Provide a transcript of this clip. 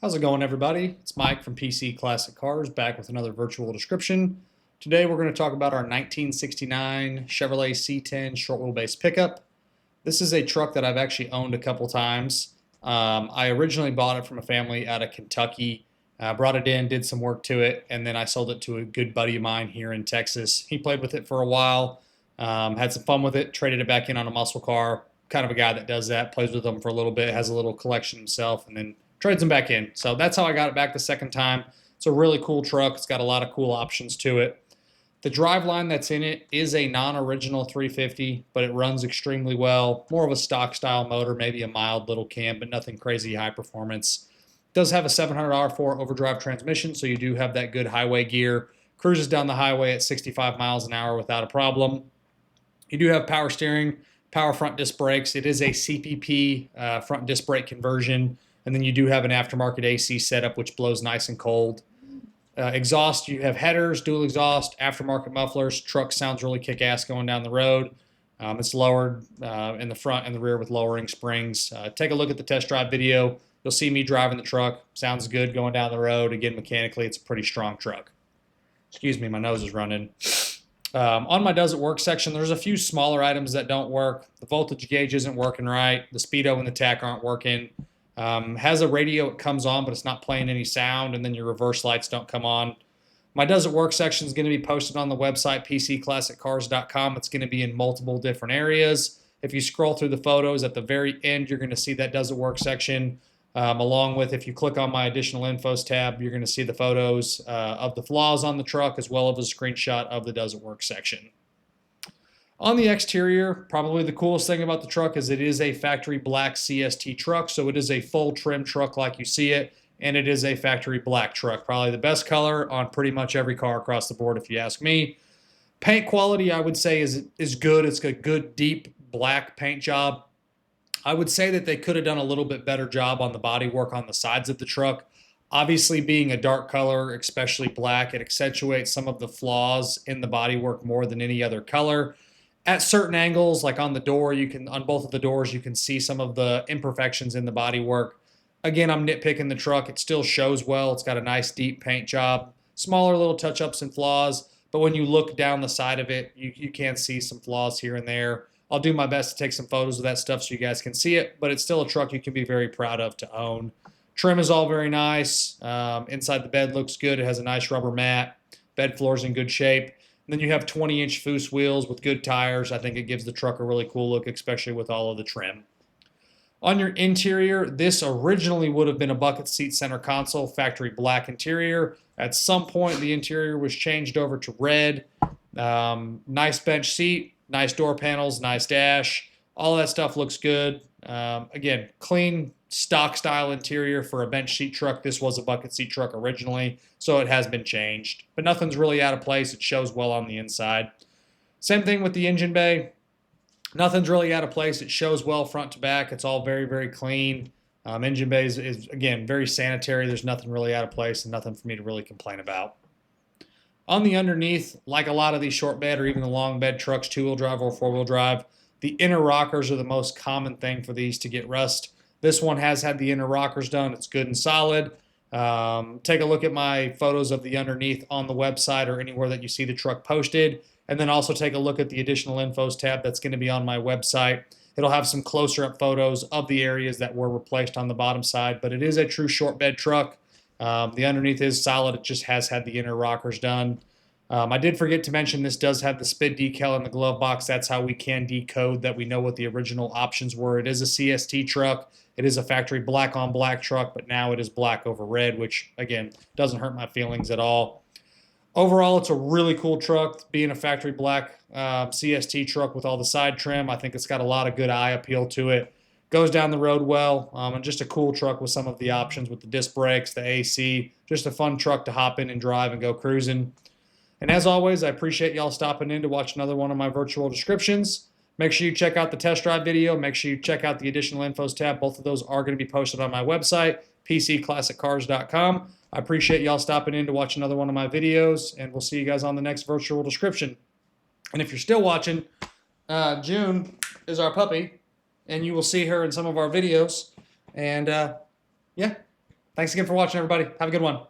How's it going, everybody? It's Mike from PC Classic Cars, back with another virtual description. Today we're going to talk about our 1969 Chevrolet C10 short wheelbase pickup. This is a truck that I've actually owned a couple times. I originally bought it from a family out of Kentucky, brought it in, did some work to it, and then I sold it to a good buddy of mine here in Texas. He played with it for a while, had some fun with it, traded it back in on a muscle car. Kind of a guy that does that, plays with them for a little bit, has a little collection himself, and then trades them back in. So that's how I got it back the second time. It's a really cool truck. It's got a lot of cool options to it. The driveline that's in it is a non-original 350, but it runs extremely well. More of a stock style motor, maybe a mild little cam, but nothing crazy high performance. It does have a 700 R4 overdrive transmission, so you do have that good highway gear. Cruises down the highway at 65 miles an hour without a problem. You do have power steering, power front disc brakes. It is a CPP front disc brake conversion. And then you do have an aftermarket AC setup, which blows nice and cold. Exhaust, you have headers, dual exhaust, aftermarket mufflers. Truck sounds really kick-ass going down the road. It's lowered in the front and the rear with lowering springs. Take a look at the test drive video. You'll see me driving the truck. Sounds good going down the road. Again, mechanically, it's a pretty strong truck. Excuse me, my nose is running. On my does it work section, there's a few smaller items that don't work. The voltage gauge isn't working right. The speedo and the tach aren't working. Has a radio, it comes on, but it's not playing any sound, and then your reverse lights don't come on. My Does It Work section is going to be posted on the website, pcclassiccars.com. It's going to be in multiple different areas. If you scroll through the photos, at the very end, you're going to see that Does It Work section, along with, if you click on my additional infos tab, you're going to see the photos of the flaws on the truck, as well as a screenshot of the Does It Work section. On the exterior, probably the coolest thing about the truck is it is a factory black CST truck, so it is a full trim truck like you see it, and it is a factory black truck. Probably the best color on pretty much every car across the board, if you ask me. Paint quality, I would say, is good. It's a good, deep black paint job. I would say that they could have done a little bit better job on the bodywork on the sides of the truck. Obviously, being a dark color, especially black, it accentuates some of the flaws in the bodywork more than any other color. At certain angles, like on the door, on both of the doors, you can see some of the imperfections in the bodywork. Again, I'm nitpicking the truck. It still shows well. It's got a nice deep paint job, smaller little touch-ups and flaws, but when you look down the side of it, you can see some flaws here and there. I'll do my best to take some photos of that stuff so you guys can see it, but it's still a truck you can be very proud of to own. Trim is all very nice. Inside the bed looks good. It has a nice rubber mat. Bed floor's in good shape. And then you have 20-inch Foose wheels with good tires. I think it gives the truck a really cool look, especially with all of the trim. On your interior, this originally would have been a bucket seat center console, factory black interior. At some point, the interior was changed over to red. Nice bench seat, nice door panels, nice dash. All that stuff looks good. Again, clean, stock style interior for a bench seat truck. This was a bucket seat truck originally, so it has been changed. But nothing's really out of place. It shows well on the inside. Same thing with the engine bay. Nothing's really out of place. It shows well front to back. It's all very, very clean. Engine bay is, again, very sanitary. There's nothing really out of place and nothing for me to really complain about. On the underneath, like a lot of these short bed or even the long bed trucks, two-wheel drive or four-wheel drive, the inner rockers are the most common thing for these to get rust. This one has had the inner rockers done. It's good and solid. Take a look at my photos of the underneath on the website or anywhere that you see the truck posted. And then also take a look at the additional infos tab that's going to be on my website. It'll have some closer up photos of the areas that were replaced on the bottom side. But it is a true short bed truck. The underneath is solid. It just has had the inner rockers done. I did forget to mention this does have the SPID decal in the glove box. That's how we can decode that we know what the original options were. It is a CST truck. It is a factory black on black truck, but now it is black over red, which, again, doesn't hurt my feelings at all. Overall, it's a really cool truck. Being a factory black CST truck with all the side trim, I think it's got a lot of good eye appeal to it. Goes down the road well, and just a cool truck with some of the options with the disc brakes, the AC. Just a fun truck to hop in and drive and go cruising. And as always, I appreciate y'all stopping in to watch another one of my virtual descriptions. Make sure you check out the test drive video. Make sure you check out the additional infos tab. Both of those are going to be posted on my website, pcclassiccars.com. I appreciate y'all stopping in to watch another one of my videos, and we'll see you guys on the next virtual description. And if you're still watching, June is our puppy, and you will see her in some of our videos. And, yeah, Thanks again for watching, everybody. Have a good one.